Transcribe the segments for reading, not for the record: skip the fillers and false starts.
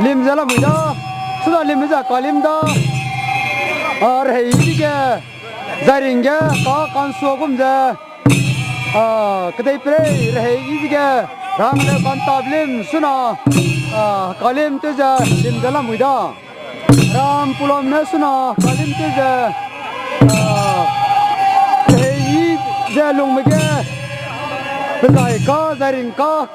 lim ra là mùi đó sudah lim ra có lim đó ở đây cái gia đình cái có con số cũng giờ cái đây đây đây cái rang le con tab lim sudah có lim tới giờ lim ra là mùi đó ram pulom ne sudah có lim tới giờ đây giờ lùng mấy cái bây giờ có gia đình có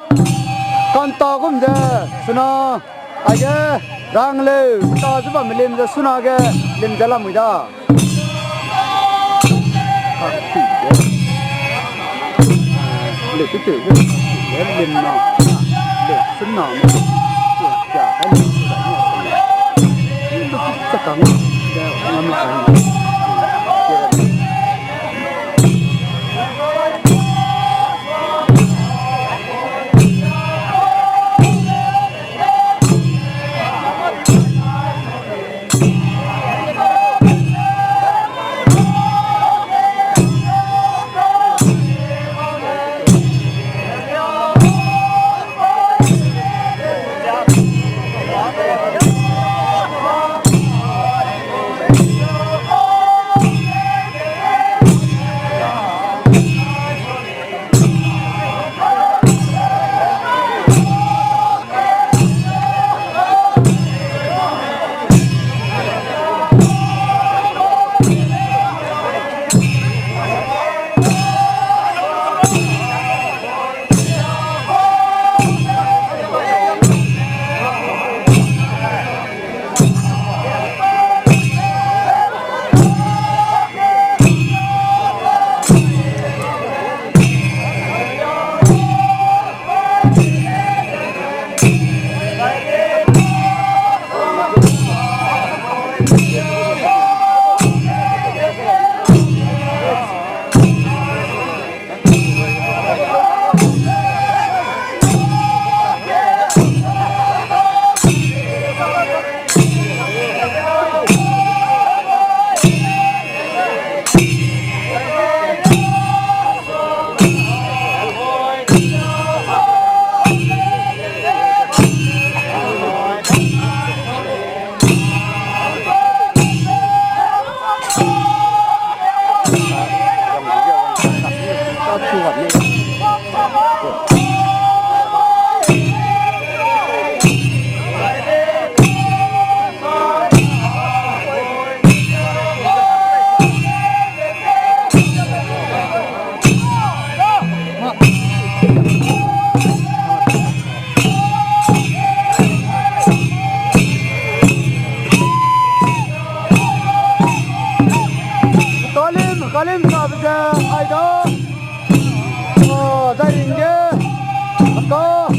con to cũng giờ sudah aja rang le to giúp mình lim ra sudah cái lim ra là mùi đó để cái chữ để lim nào để xin nào chả cái lim chắc chắn ngon lành Kalim sabda aido gia đình kia có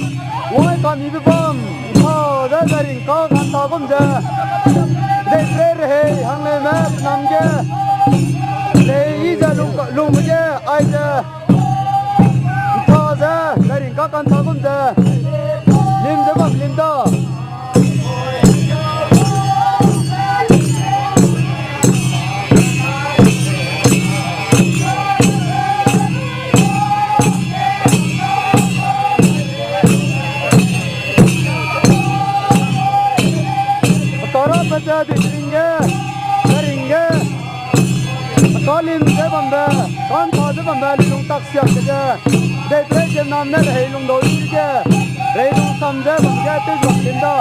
mỗi con đi bom gia đình có khăn to cũng giờ đây đây hàng này mà nằm kia đây ý giờ lùng kia ai giờ to giờ gia đình có con to cũng giờ lim giờ bom lim to baca di ringge, kalim je bamba, kan tha je bamba lung tak siap je, dei dei jem nam ne rei lung doi je, rei lung sam je bamba te jok linda.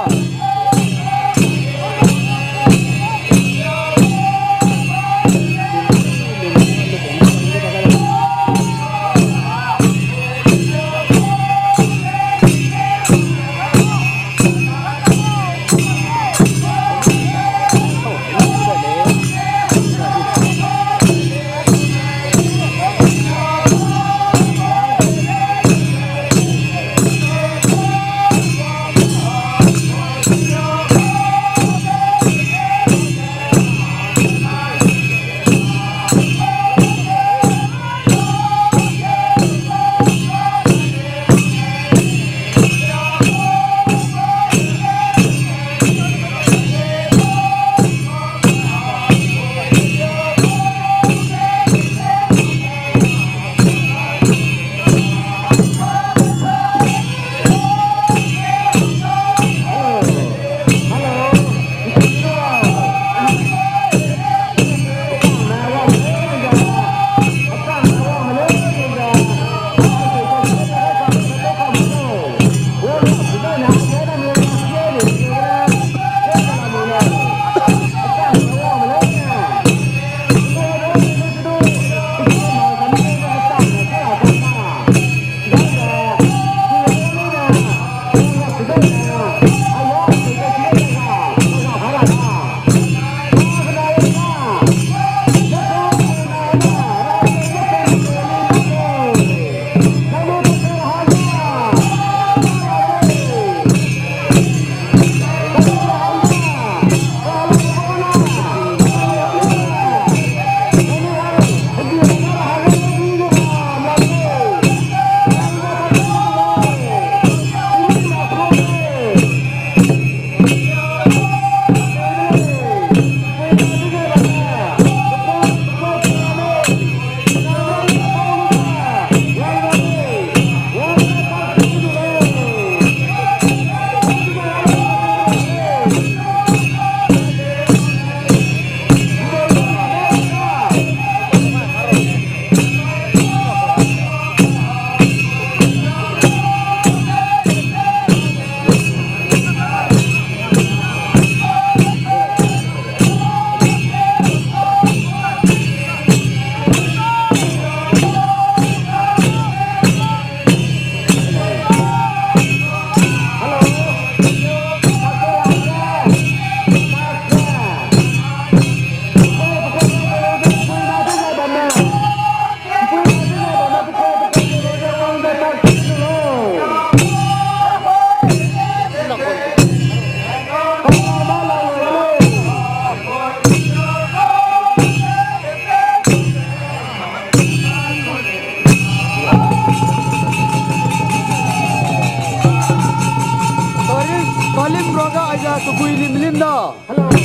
Aja tu kui lim lim da. Hello.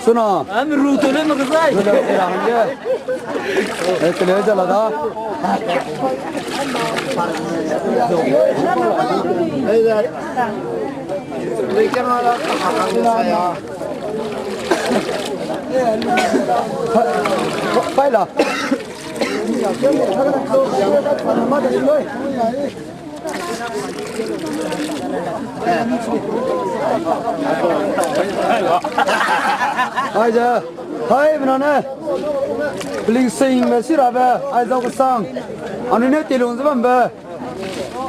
Suna. Amru tole magzai. Ek le jala da. Phải là. ai giờ thấy bên này linh sinh mà xí ra về ai giàu cái sang anh ấy tiền luôn rất bằng về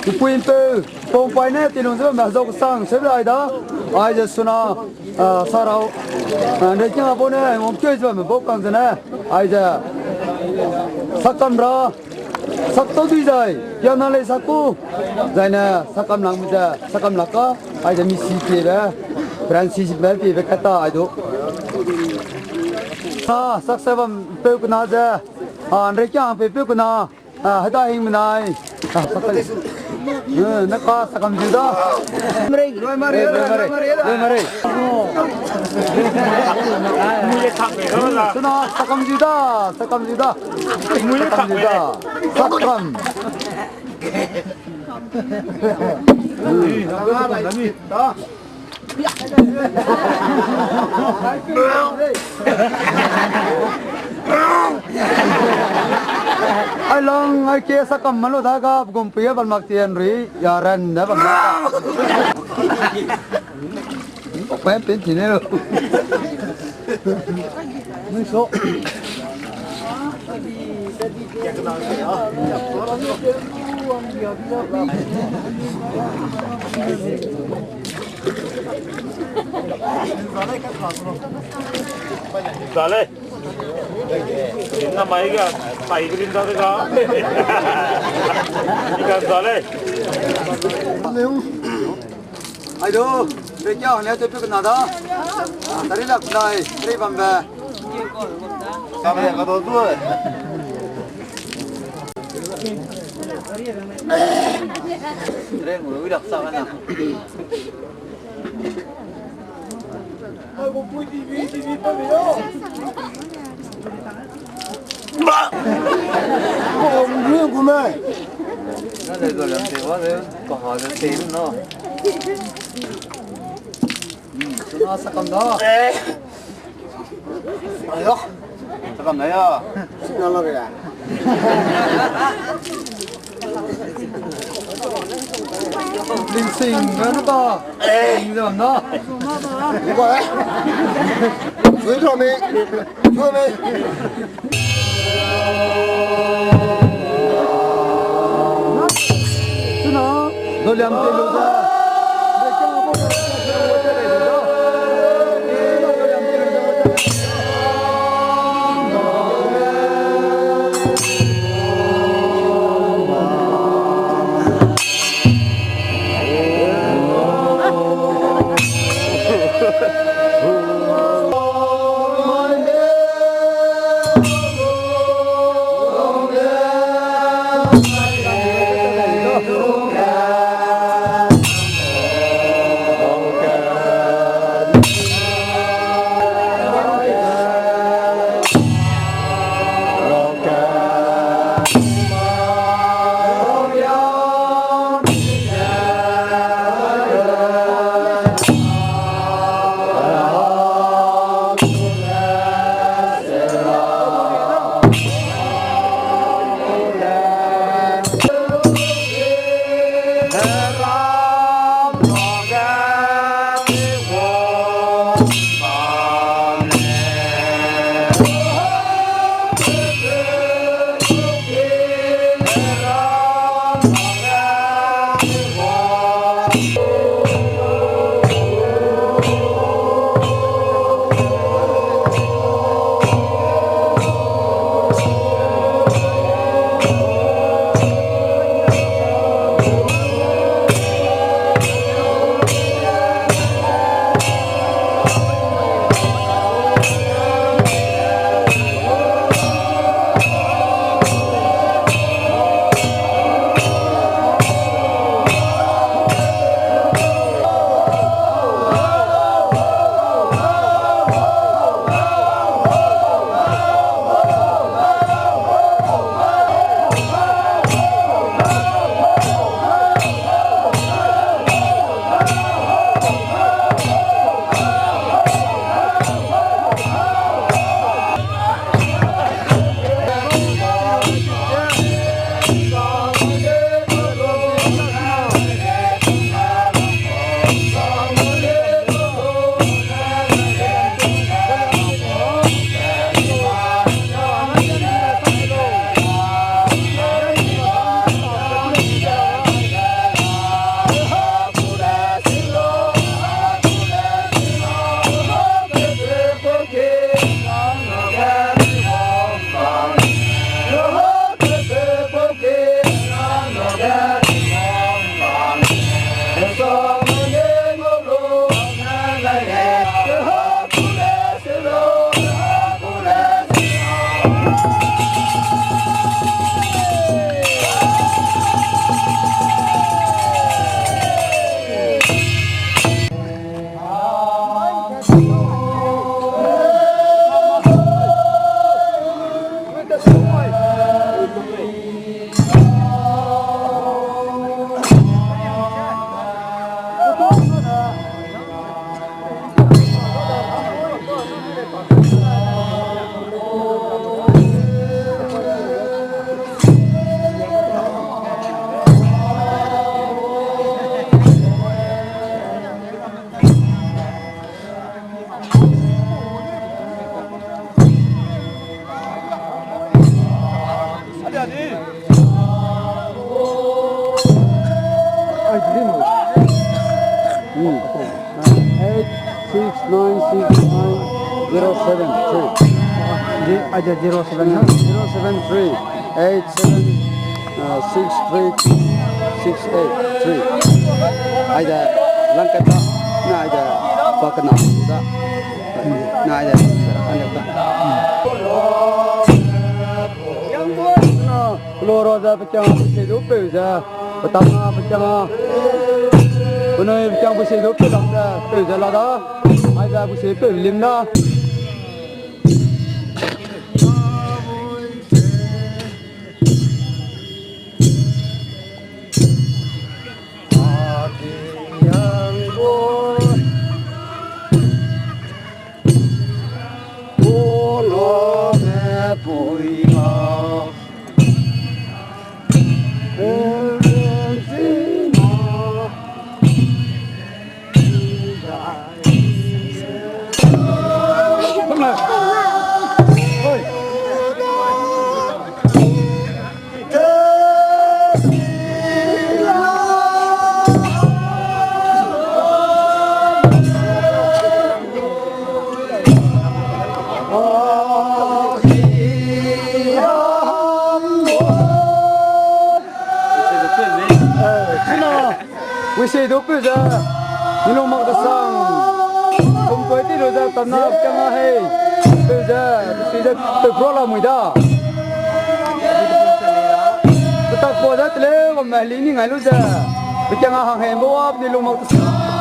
cái quyền từ phong phai này tiền luôn rất bằng giàu cái sang xếp lại đó ai giờ xuân sao đâu để cho họ bố này ông chơi cho mình bố con gì nè ai giờ sắc cầm ra sắc tốt đi rồi giờ nó lấy sắc cũ rồi nè sắc cầm lăng bây giờ sắc cầm lắc có ai giờ mi xì kia về Francis bé vì về cái ta ai đó sắc sẽ vào bêu của nó ra anh lấy cho về bêu của nó hết ta hình này nó có sắc cầm gì đó mày nó sắc cầm gì đó sắc cầm gì đó sắc cầm đó ai long ai kia sa kam mano da ga gum pia ban mak tian ri ya ran da ban ma pa pen ti ne lo muy so Dale. Inna maiga tigerin da ga. Ikan dale. ai do để cho ne tôi biết nào đó dari lak dai dari bam ba Sabe ga do tu. Re ngồi đọc sao anh nào. Ông riêng của mày. Nó đây rồi làm thế quá đấy, có hỏi được tiền nó. Nó sắc cầm đó. Ayo. Sao cầm đấy à? Nó là cái à? Linh sinh nó to. Linh làm nó. Đi qua đấy. Dưới cho mình. Đưa mình. Nó rồi làm tiền luôn ra. Để cho bố Aja 073 8763 ada langkah na ada pakna da na ada anda loro da pecang sedu peza pertama pecang punai pecang sedu peza peza lada ada sedu limna Wisi do peza nilo mak dasang kumpoi ti roja tanap changa hai peza peza te prola muida tak poda tle ko mahli ni ngai lo ja changa hang hai bo ap nilo mak dasang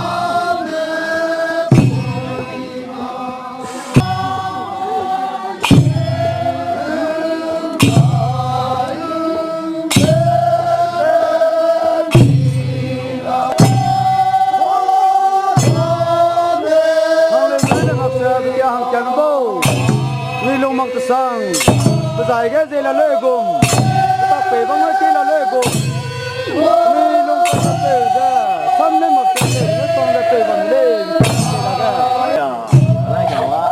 sang bazai ga zela le gum ta pe bang ti la le gum ni long ta pe ja sam ne mak te ne tong da pe bang le la ga ya la ga wa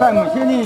fan mo chi ni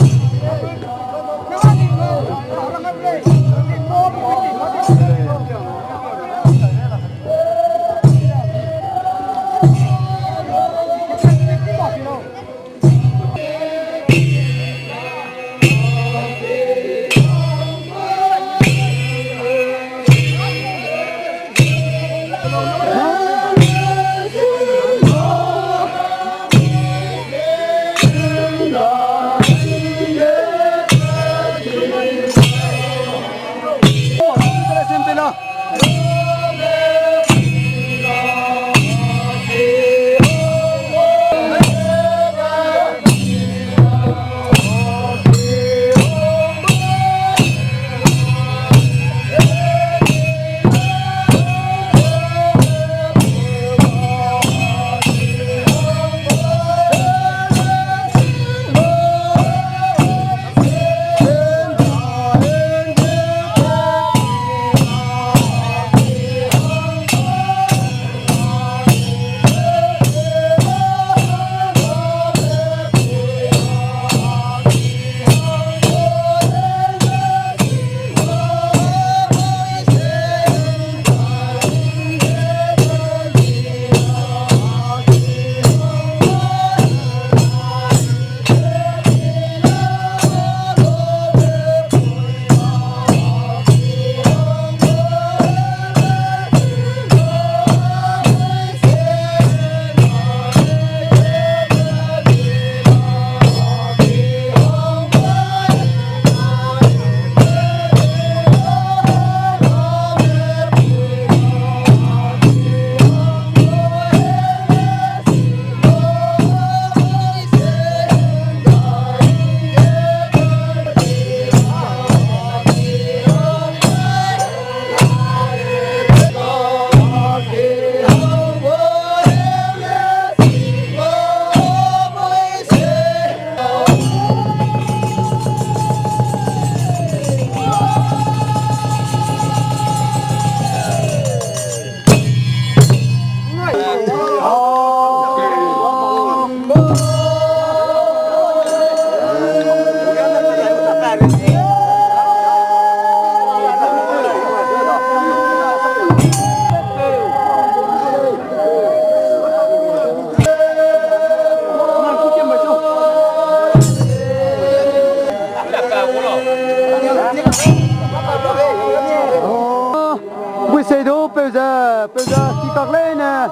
giờ bây giờ khi các lên nè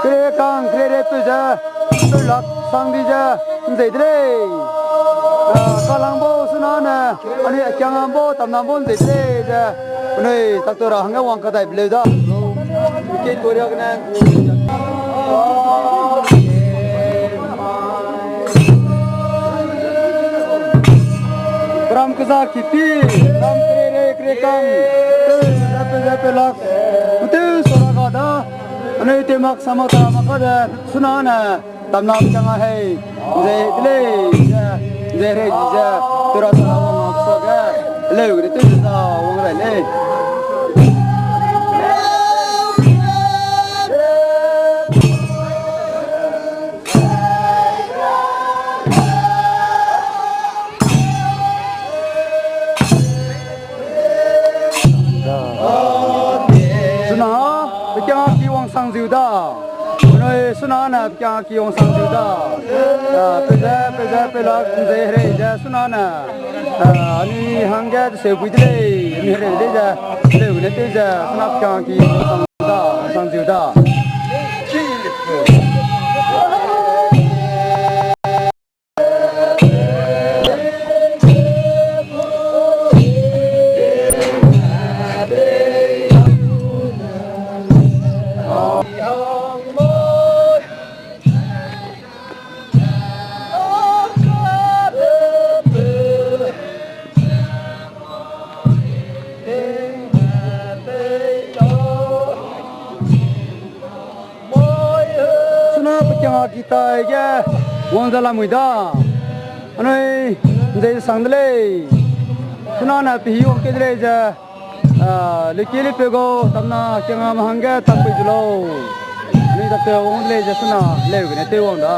kê càng kê đây bây giờ tôi lắc sang đi giờ dậy đây các lang bố xin nó nè anh ấy chẳng lang bố tầm lang bố dậy đây giờ này tất cả hàng cái hoàng cái này bây giờ cái tôi được nè Ram kaza kiti, ram kre kang, pelak, itu suara kada, ane temak sama sama kada, sunana, tamnam jangan hai, zeh terus awang maksaga, leu itu awang rai sang diệu đó, nơi xuân nè, kia kiong sang diệu đó, bây giờ dễ rồi, giờ xuân nè, anh hàng cái sầu bưởi đây, anh rồi đây giờ, đều đến đây giờ, xuân kia kiong sang diệu đó. kita ya wong dalam muda anoi dei sangdle sunana piu ke dre ja lekele pego tamna kenga mahanga tampe julo ni ta te wong le ja suna le ne te wong da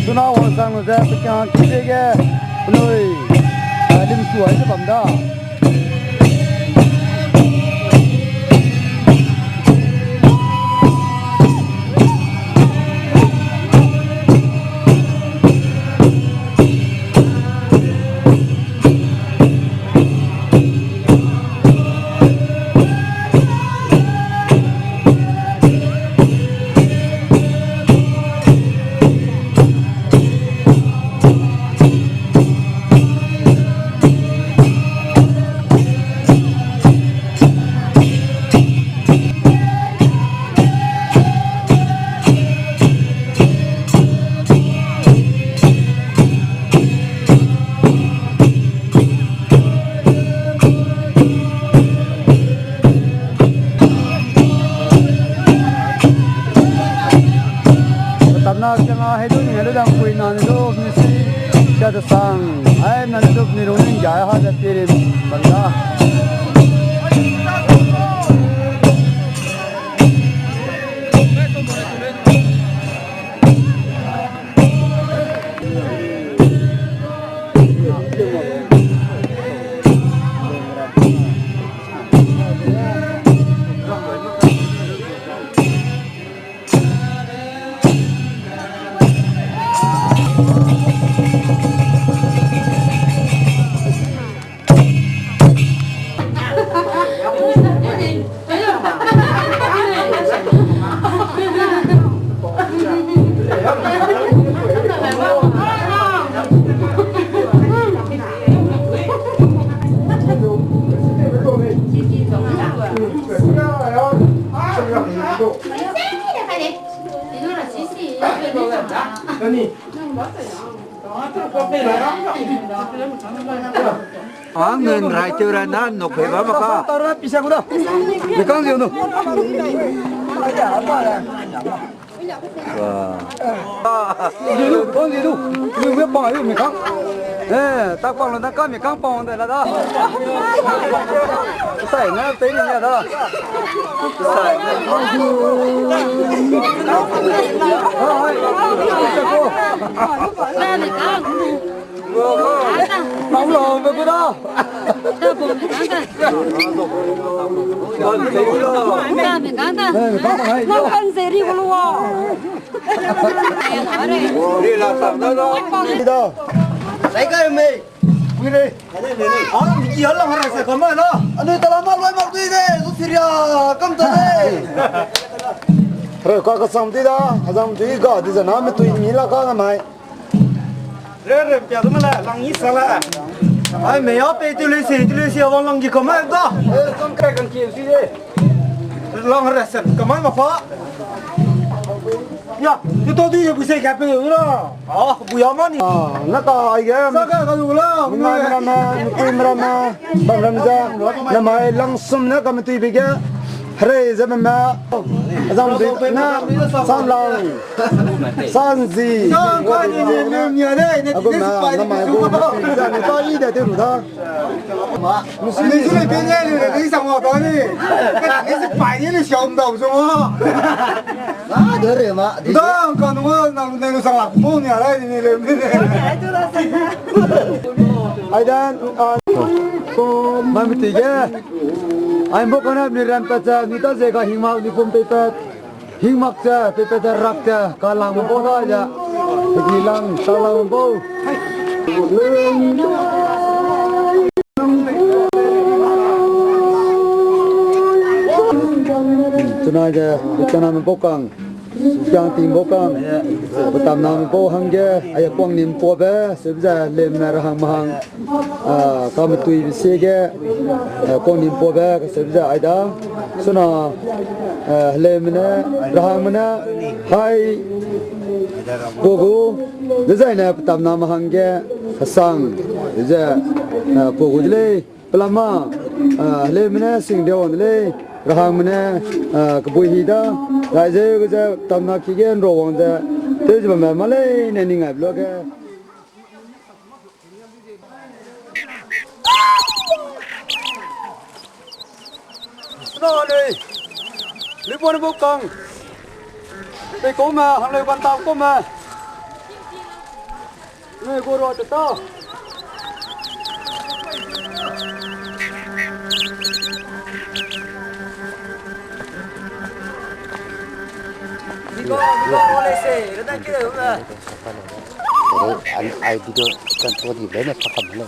Sunao sang ra pegang kita ke, noi, lim suai je benda. Jangan hidup ni ada dalam kuinan hidup ni si jadi sang, ayam nanti hidup ni runin jaya ada tirim benda. 아니. งินรายเจอรายนั้นนกเพบ้ามาค่ะ 따라 비싸구나. 내 깡지 오늘. 언제도 이거 몇 방아 이거 미캉? 예, 딱 방로 나 까미 깡 방인데 나다. 사이 나 때리냐 나. nóng lòng với cái đó nó ăn gì đi luôn đi là tầm đó đó đi đâu lấy cái mày đi đi gì hết lòng hay là có mà nó anh ta làm mal mal đi đi rút đi ra cầm tay đi rồi có cái xong đi đó xong đi có đi giờ nó mới tùy nghĩ là có mày rồi bây giờ mình là lăng ít sao là ai mày ở đây tôi lấy xe vào lăng gì có mà đó con cái con kia gì đấy lăng hay là sẵn có mà phá ya tôi đi buổi sáng gặp được đó buổi hôm nay nó có ai cái sao cái đủ đó mình bằng làm ra là mày lăng xum nó cầm tùy bị cái Hãy subscribe cho kênh Ghiền Mì Gõ để không bỏ lỡ những anh bố con em đi làm tết cha, người ta sẽ có hình mạo đi cùng tết, hình mặc cha, tết rắc cha, cả làng một bố thôi cha, thì làng sau làng một bố. Cho nên cha, cho nên mình bố con, chẳng tìm bố con, bữa tầm nào mình bố hàng kia, ai quăng niệm bố bé, sẽ bây giờ lên là hàng hàng, có một tuổi xe kia, quăng niệm bố bé, sẽ bây giờ ai đó, số nào lên mình ra hàng mình hai bố cô, bây giờ này bữa tầm nào mà hàng kia, sang, bây giờ bố cô đi, pelama, lên mình sinh điều đi. Rahang mana kebui hida, raja kerja tamnak kian rawang dah, tu je mana malay ni ngai blog. Đó đây, lưu quan vô cùng, đây cố mà, hàng này quan tâm cố mà, người cô rồi to. ai video kan to di bene pakam lo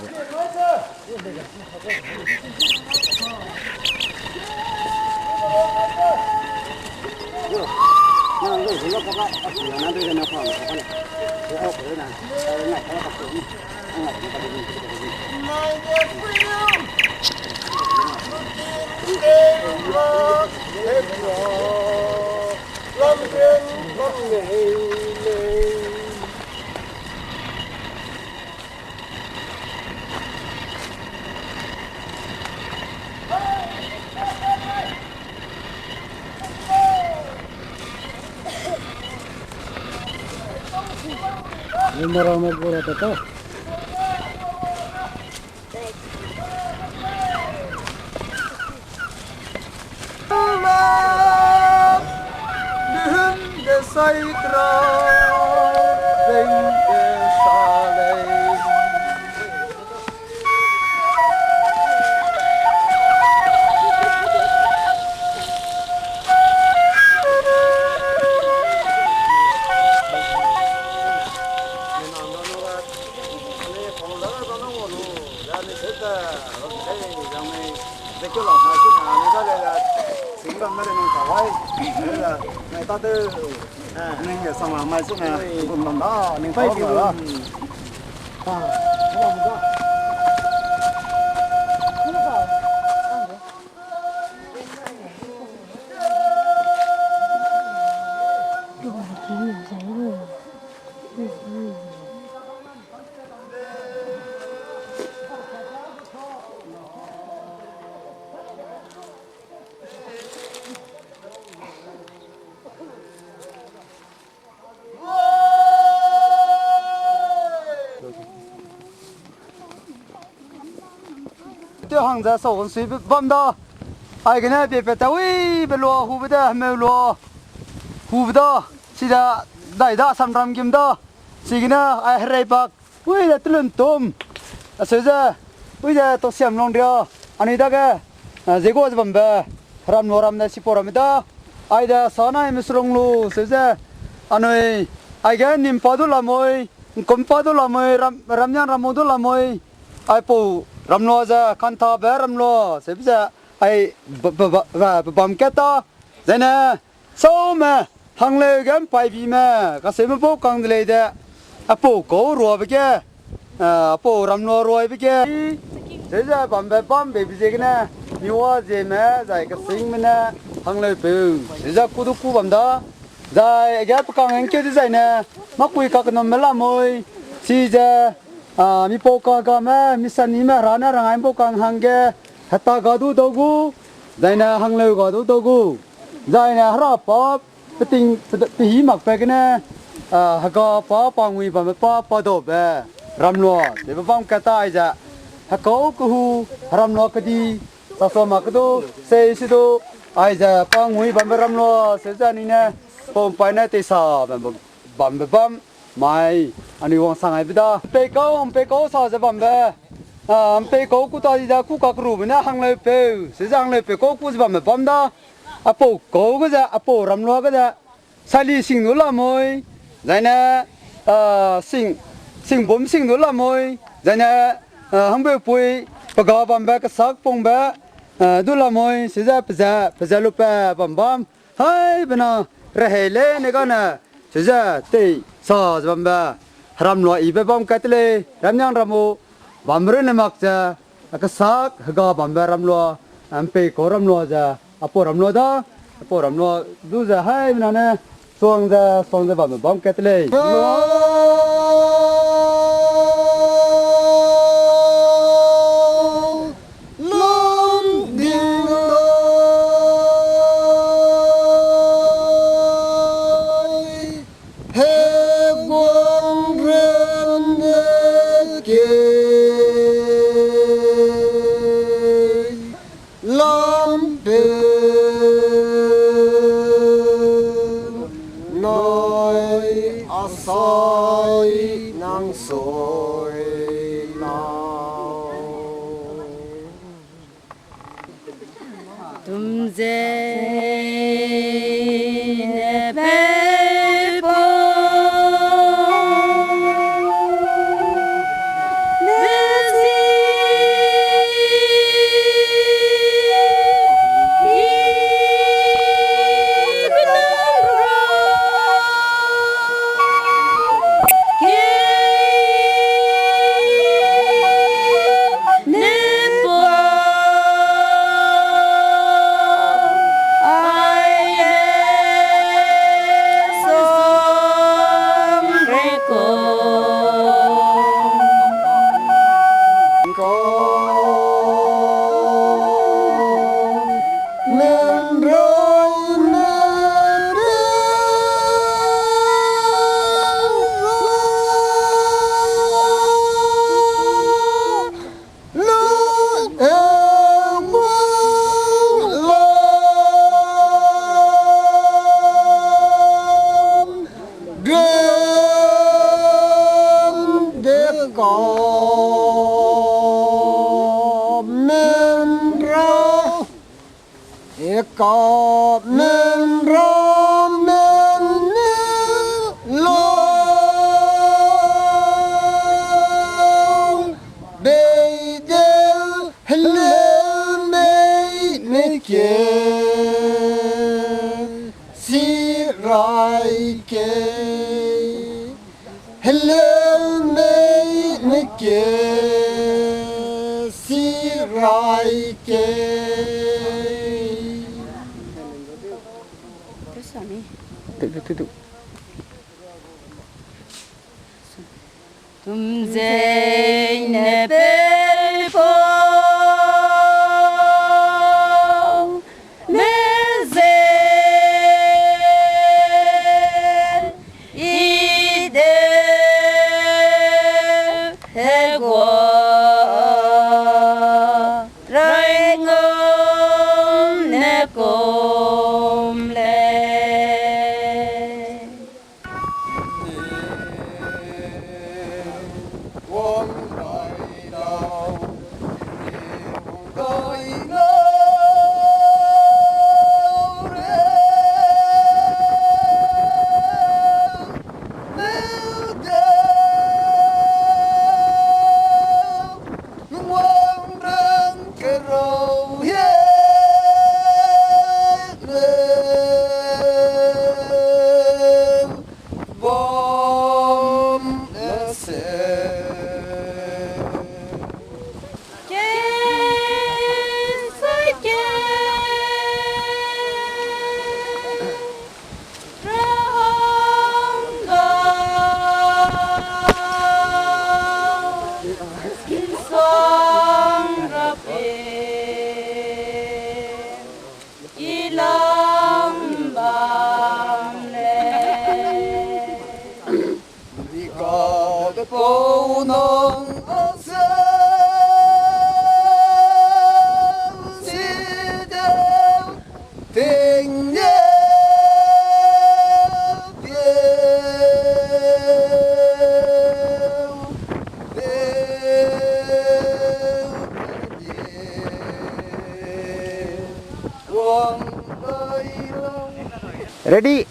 Meramah bola tata. Allah, dihun desaitra, deng desalai. cái lò này cái nào người ta là xính bằng cái này khảo ấy, là người ta tư nên cái xong là mai xuống này cùng làm đó nên phải kiểu đó. hàng giờ sổ suy bom đó ai cái này bị tao ui bị lúa hú bị đó mèo lúa hú bị đó chỉ là đại đó sam ram kim đó chỉ cái nào ai hay bạc ui là tụi tôm bây giờ tôi xem long điều anh ấy đó cái gì có bom bè ram này chỉ bỏ đó ai đó sáng nay mình xuống lu bây giờ anh ấy ai cái niệm phật là mồi công phật là mồi ram nhang ram mô là mồi ai phụ ram lo ra khăn thọ bé ram lo bây giờ ai bấm cái đó thế nè sau mà hàng lệ cái bài bì mà cái gì mà bố càng lấy đấy phụ cố rồi bây giờ phụ ram lo rồi bây giờ bây giờ bấm bây giờ cái nè nhiều gì mà giải cái sinh mình nè hàng lệ bự bây giờ cú bấm đó giải cái càng anh kêu thế nè mắc quỳ các nó mới làm mồi chỉ giờ mi bố càng mà mi san mà ra nè anh bố càng hàng cái hatta gadu dogu zaina hangleu gadu dogu zaina hara pa ting hi mak pe kene haga pa pangwi pa do be ramlo de bam kata aja hako ku ramlo kadi sa mak do se sido aja pangwi bam ramlo se jani ne pom pai na te sa bam mai ani wong sangai bida pe ko sa ja bam be pe cố của ta đi ra cú cạc rùm nè hàng lời pe sẽ ra hàng lời pe cố của bấm bấm đó apo cố cái gì apo ram lo cái gì sali sinh nữa là mồi vậy nè sinh bấm sinh nữa là mồi vậy nè không biết bùi bà gà bấm bé cái sắc bông bé đó là mồi sẽ ra bây giờ lúc bé bấm hay bên nào rẻ lên này con nè sẽ ra tê sa bấm bé ram lo ibe bấm cái tê ram nhang ram mô bamren makja akasak haga bambaram lo ampe koram lo ja aporam lo da aporam lo du ja hai nane song ja bam ketle Hãy subscribe 레디.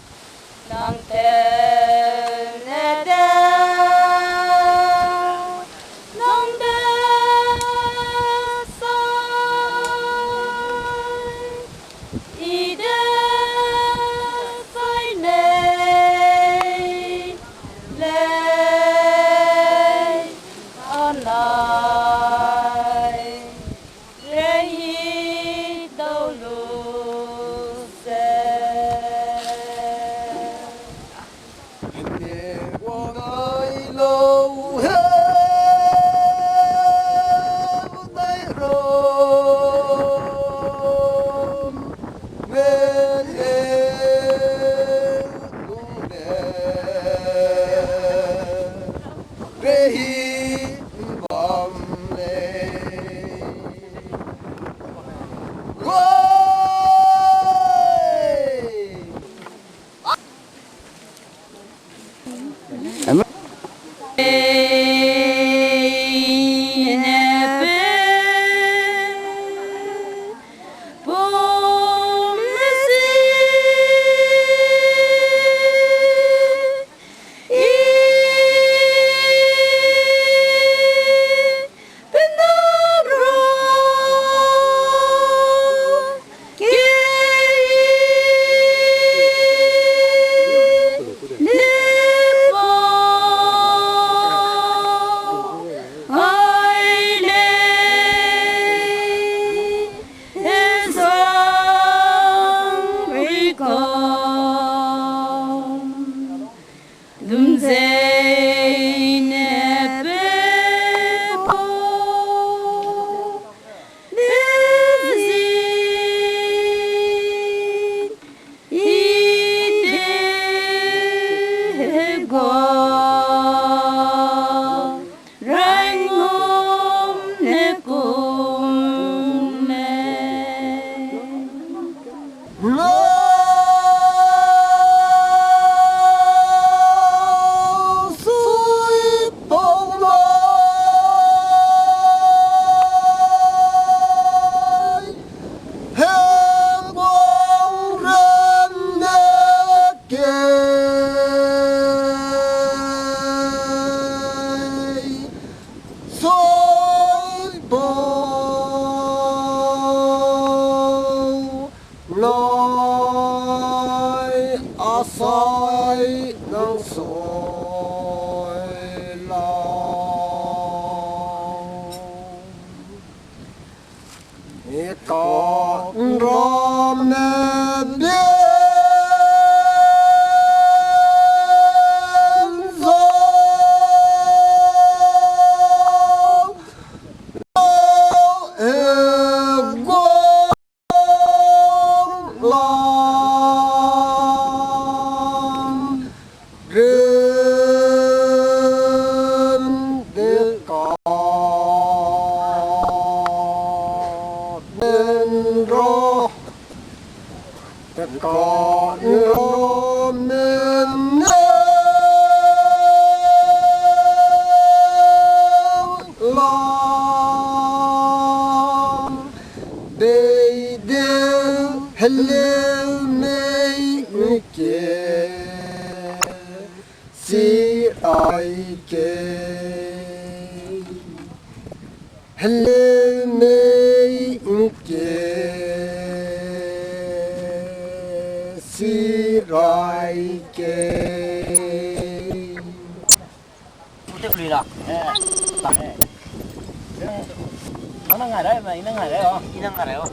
Nó ngày đấy mà nó ngày đấy hả? Nó ngày đấy hả?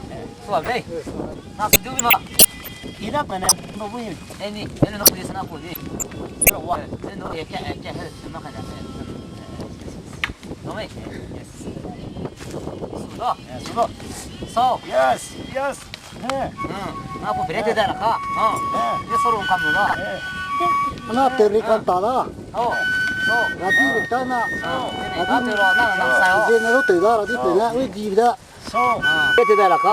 Suap đây. Nó xin đi mà. Ina mana? Nó vui. Đây nè, đây nó vui sana vui. Rồi quá. Đây nó cái hết mà cái này. Nó mày. Sulo. Sulo. So. Yes, yes. Nó cũng phải thế nào cả. Cái số lượng cầm nữa. 하나 때리겠다나. 라디 있잖아. 라디 나가요. 이제 내가 때다 라디 때나 왜 집이다. cái thế nào cả?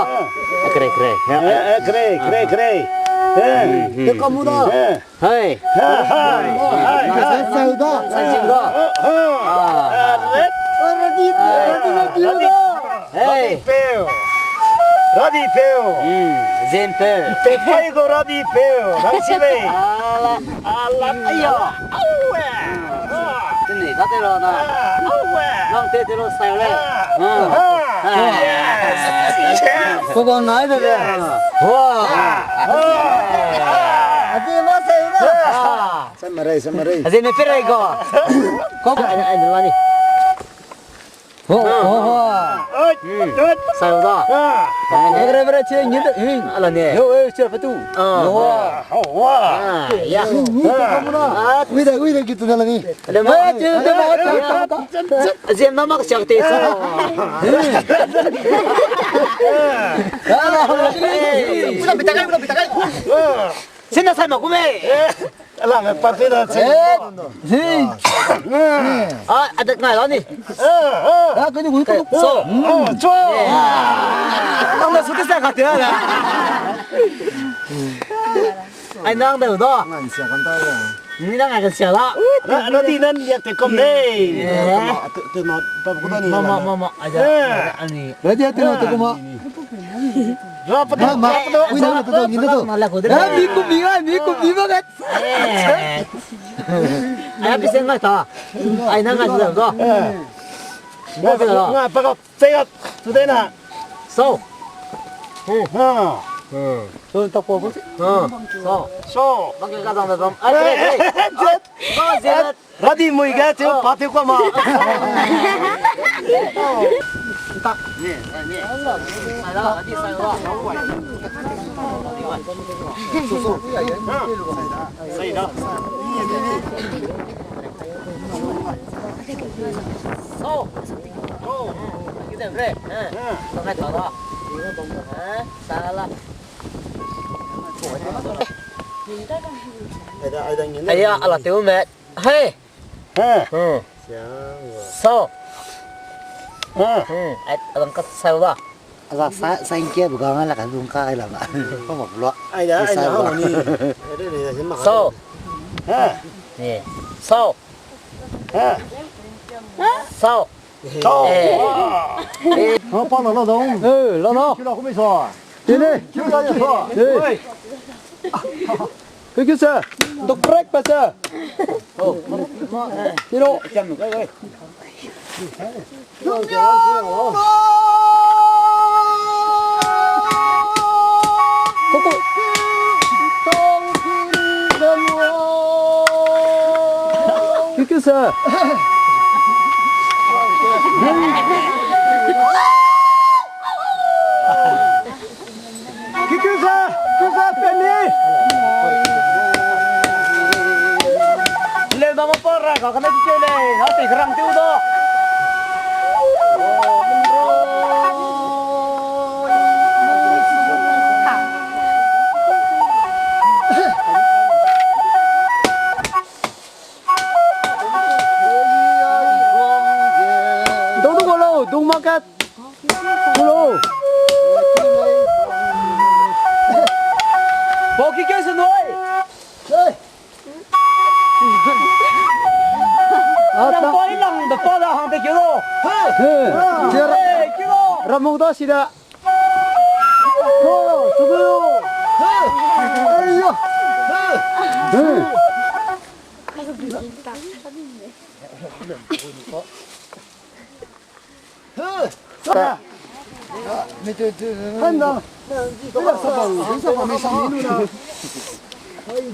Kre kre. 잠깐만다. Hey. 나 살살다. 산진거. 라디. Hey. 라디 페오. 젠페. 페파이고 라디 페오. 랑시베. 아야. 근데 나대로나. 랑대대로 사요래. 그거 나야 돼. 와. 아디 뭐 사요라. 선마레. 아디 내 페라 이거. 그거 아니 라니. 사요다. 그래 지금 니들 알아네. 요 저 파투. 와. 야. 위다 기도 달라니. 뭐 지금 나막 시작돼 있어. 부담 비타가이. 신나 살마 구매. 랑 파티다. 아, 아들 나 아니. 아, 근데 우리 거 소. 좋아. 나 소대사 같아. 아니 나도 너. 난 시작한다. 니랑 아가 시작아. 라디는 약대 겁네. 너 바보다니. 마마 아니. 라디 한테 어떻게 뭐? 라파다 마파도 위나 또 니도. 야 미국 비버가. 아야 비생각다. 아니 나가 너. 나 아빠가 제가 두대나. 소. 손 닦고 보지. 소. 밖에 가다 좀. 아 그래. 라디 뭐이가 저 밭에 거 마. 네. 살아 어디 살아? 사이다. 소. 이제 그래. 정말 더다. 살아. 아야 알아 때우면 해. 소. Ông có sao đó? Là xanh kia của con là cái vùng cai là bạn có một loại ai đó nè. Đây là cái mặt. So. Nè. So. So. Nó bao nó đâu? nó. Kêu nó không biết sao. Đi đi. Kêu nó như sao? Đi. Cái xe. Đục break bà xe. Đi đâu? Chăm một cái. Cái xe. Cái Penny. Lên mà porra có cái chơi này, nó tỉ răng tiêu đó. Đúng market. Hello. Bộ kia kia xin nuôi. Đang bơi lòng được bao giờ hàng tới kilo. Kilo. Ramong đó xí đã.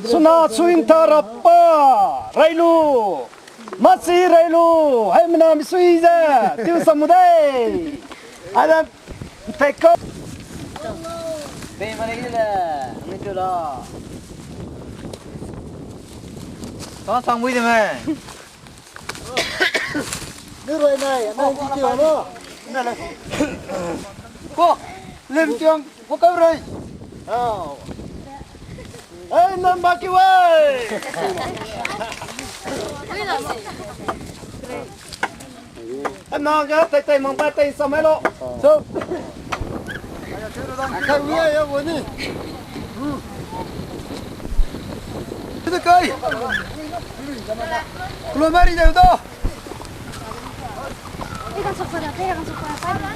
Suna suintarapa railu masih railu hai menam suiza tiu samudai ada peko Bên mà đây là nghe chưa đó. Có xong vui rồi mày. đưa rồi này anh đi chiều nữa Cô, lên tiếng, cô câu rồi. ê năm ba kêu ơi anh nào nhá tay tay mong ba tay sao mấy lộ Sao? không nghe ya buồn đi Itu kai. Keluar mari jauh tu. Ikan sok sana, ikan sok sana.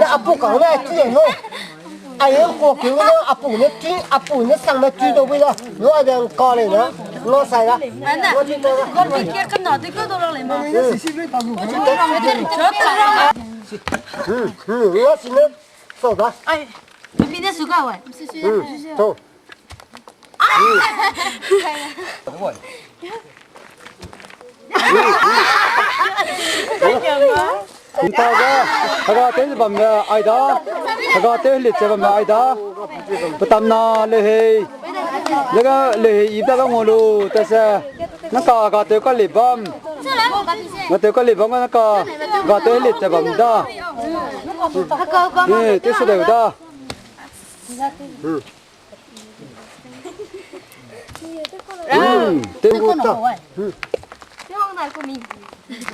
아빠 강에 찌는 거. 아유 고기는 아빠는 찌 아빠는 상나 찌도 보이다. 너한테 거래나. 너 사이다. 안다. 거기 깨끗 나도 거들어래 뭐. 이것은 쏘다. 아이. 비비네 수가 와. 또. 인타가 하가 텔 밤에 아이다 하가 텔 밤에 아이다 부담나 레헤 내가 레헤 이다가 몰로 따서 나가 가테 깔리밤 나테 깔리밤 나가 가테 밤다 네 뜻이다 됐다.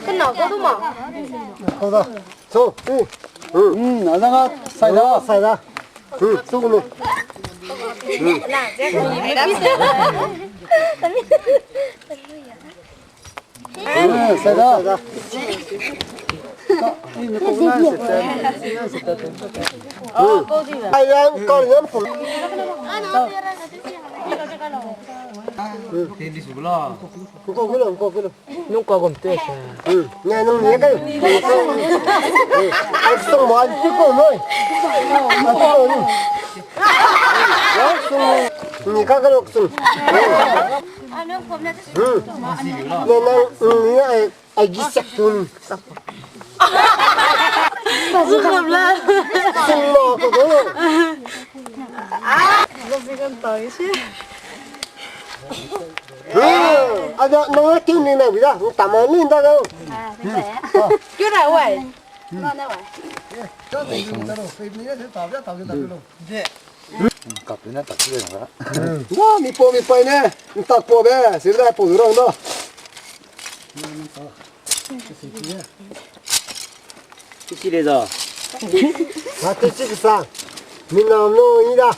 끝나고 도마. 거다. 저. 나상아 사이다 사이다. 소금은. 사이다 아양 거는 볼. 그거 그럼. Nunca acontece. 나는 얘가 악성 뭐 찍고 너. 니가 그렇소. 나는 아기 싹돈. Là. 승모 그거. nó tiếng này bây giờ tạm ơn lên đâu Chú nào vậy? Nó 갑이나 딱 쓰는 거야. 와, 미뽀네. 딱 뽑에. 세다 뽑으러 너. 치치레자. 마트 찍상. 민나노이다.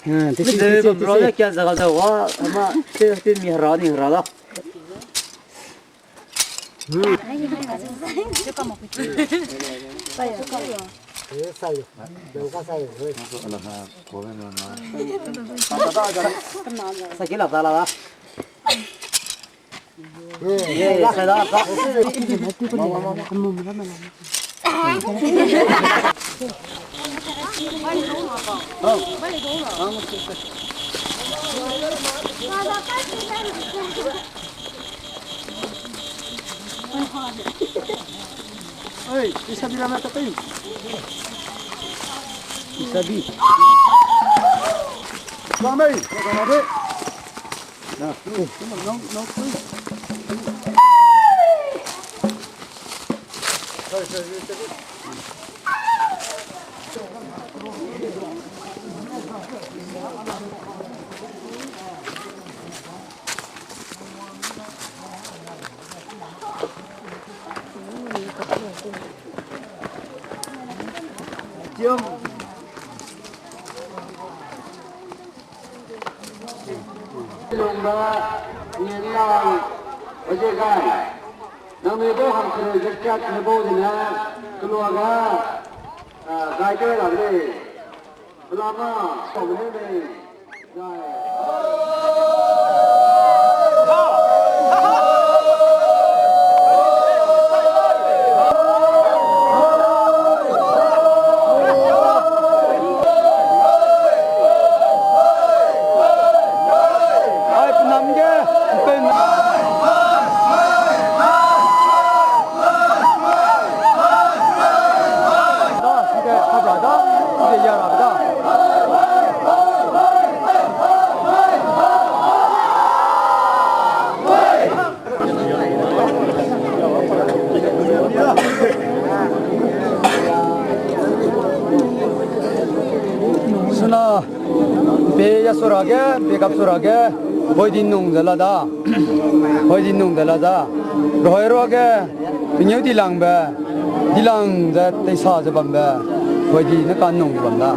근데 그 프로젝트 한사 가지고 아마 때미 하라니 하라다. 사요. 내가 사요. 하나 보면은 사킬라 달라다. 예, 사다. Ơi, isabi naman ito kayo. Isabi. Mamay, mamay. Na, no. Lumba Nilang Ojegan Namibo Hamkere Jekat Nebodina Keluarga Gaite Lagre Ulama Komene Suna beya sorage, bekap sorage, hoy dinung dalada, roy roge, pinyo dilang za tesa zabam be, hoy di nakan nung zabam da.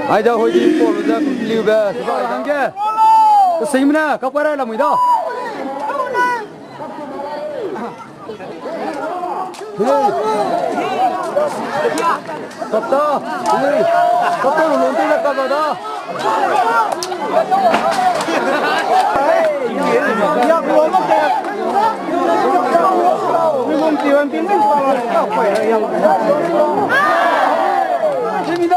Ai da hoy di polo da liu ba ba hange ko simna ka para la muida 갔다. 갔다 놓는 데가 까다다. 야, 그거 먹게. 물건 띄원 빈는 거 재미다.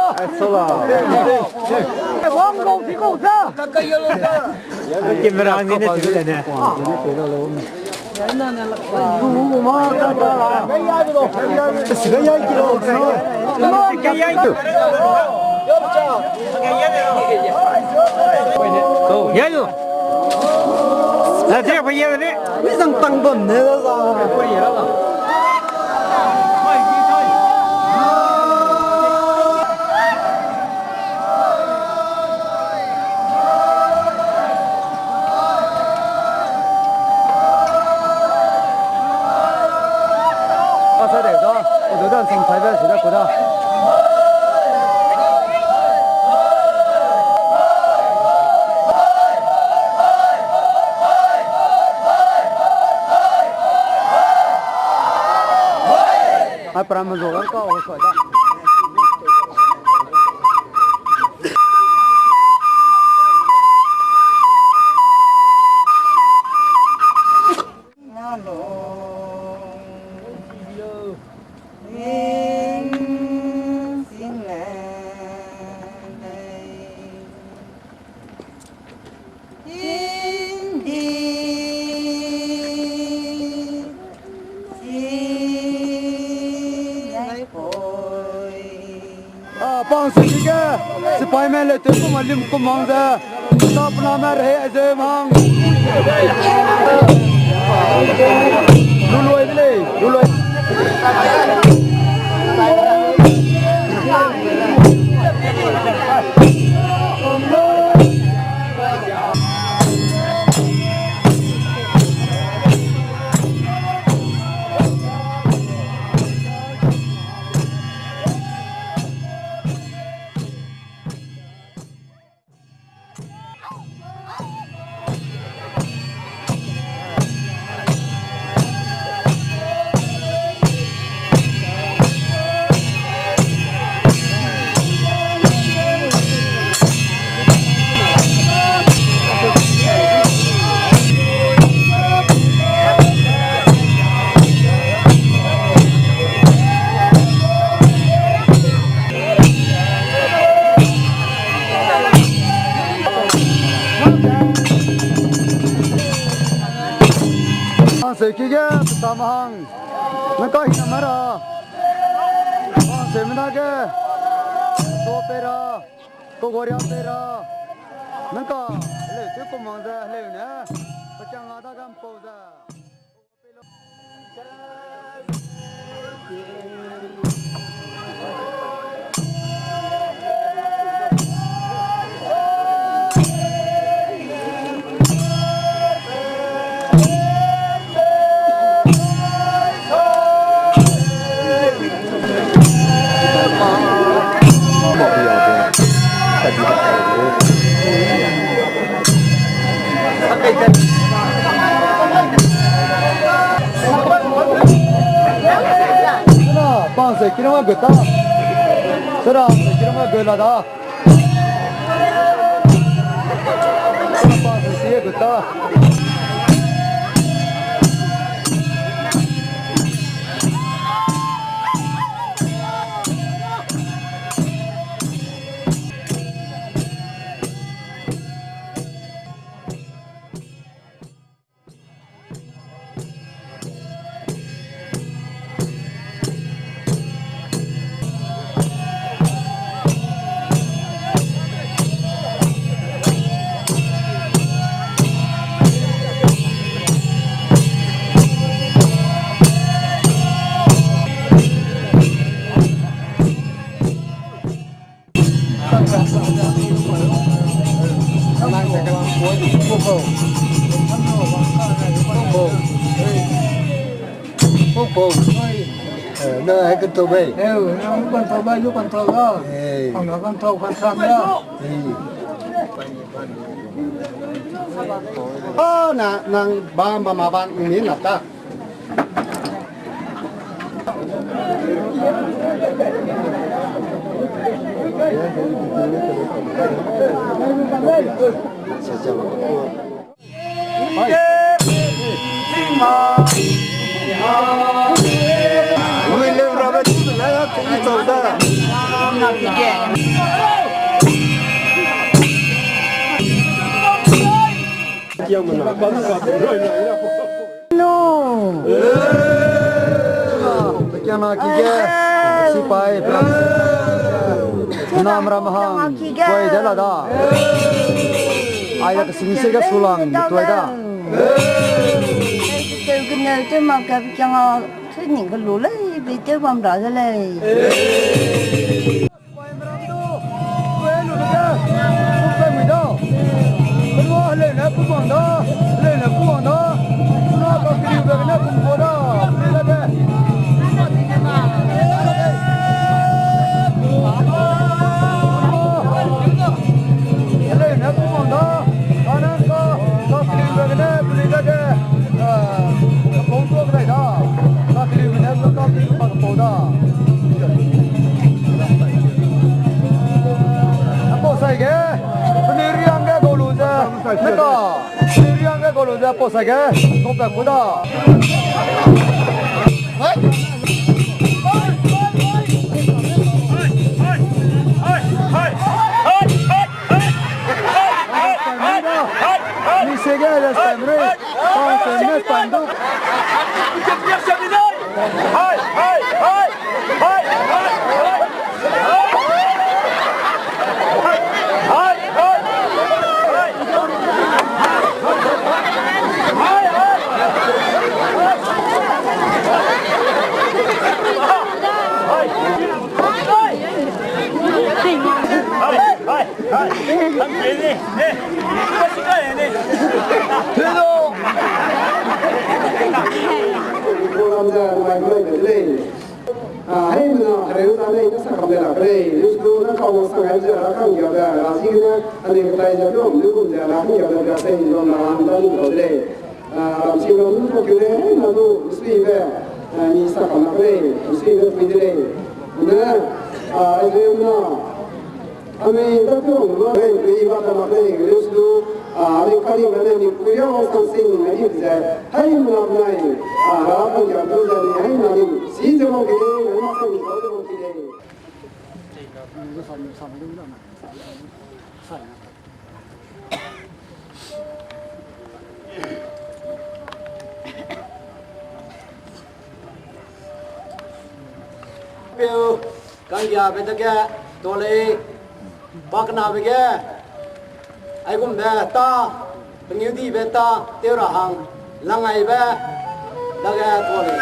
왕고 비고 사. 가까이 열어서. Kimera ni ne tu ne. 야유. 나 제가 보이야 돼. Isang tangbom ne sa. 가서 돼서 너단 성사별 시작보다. 아, 그러면 저걸 거 어디서 다. Bangsa Spiderman le tu ko malim ko mangda top namer hai aze mang luloi le luloi Sekiga tamang naka hinamara seminage to pera to goria pera naka le te ko mangda le na pachang ada gam poza Bangsa kirama gata, sera kirama gela da. Bangsa siya gata. Nó hay con tàu bay. Con thầu bay lúc con thầu đó, còn nó con thầu con thang đó. Nang ba mà bạn nghĩ là ta. 우리 레브라베 내가 되게 좋다. Bekiana kige sipai plan nam ramhang koi dala da ayat singse ga sulang tuai da cái nơi tôi mà gặp cho thứ những cái lúa lấy bị chơi bom đỏ ra này lên là cũng bằng đó nó có cái điều về nó cũng có đó lên là đây lên là cũng bằng đó nó có cái điều về nó lên là đây cái bông thuốc này đó có cái điều về nó có cái bằng bông đó apa saja pendirian ke goluza mereka pendirian ke goluza apa saja kota kuda ni sega ada semre semre panduk hay mà nếu ra đây nó sẽ không được đây nếu nó không sang ngày giờ nó không nhiều là là gì nữa anh em tay giờ nó nếu cũng giờ là không nhiều là xây rồi là làm ra luôn ở đây làm sao nó cũng kiểu đấy nó đủ suy về mình sẽ không làm đây suy về mình đây nữa nếu nó anh ta cũng nói đây vì vậy mà đây nếu như anh cái gì mà mình cứ yêu cầu xin cái gì vậy hay mà làm này không giờ tôi giờ này hay là mình chỉ cho một cái này nó không có được một cái này biểu căn nhà bên kia tôi lấy bác nào bên kia ai cũng về ta bao nhiêu đi về ta tiêu ra hàng lăng ngày về đã nghe tôi lấy